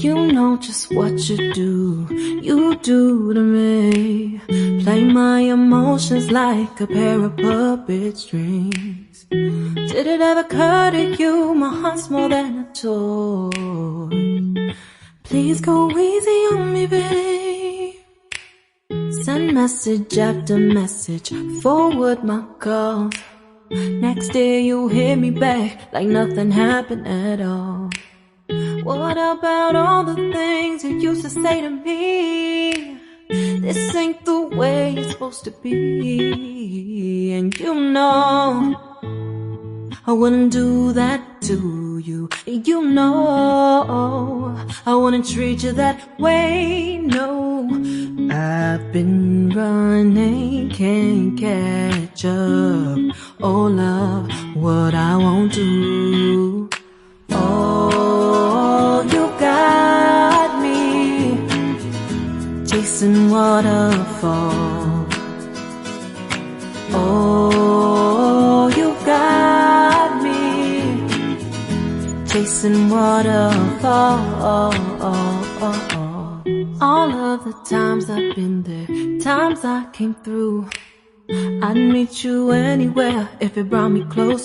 You know just what you do to me. Play my emotions like a pair of puppet strings. Did it ever occur to you my heart's more than a toy? Please go easy on me, babe. Send message after message, forward my calls. Next day you hit me back like nothing happened at all. What about all the things you used to say to me? This ain't the way it's supposed to be. And you know I wouldn't do that to you. You know I wouldn't treat you that way, no. I've been running, can't catch up. Oh love, what I won't do. Oh, you got me chasing waterfalls. Oh, you got me chasing waterfalls. All of the times I've been there, times I came through, I'd meet you anywhere if it brought me close.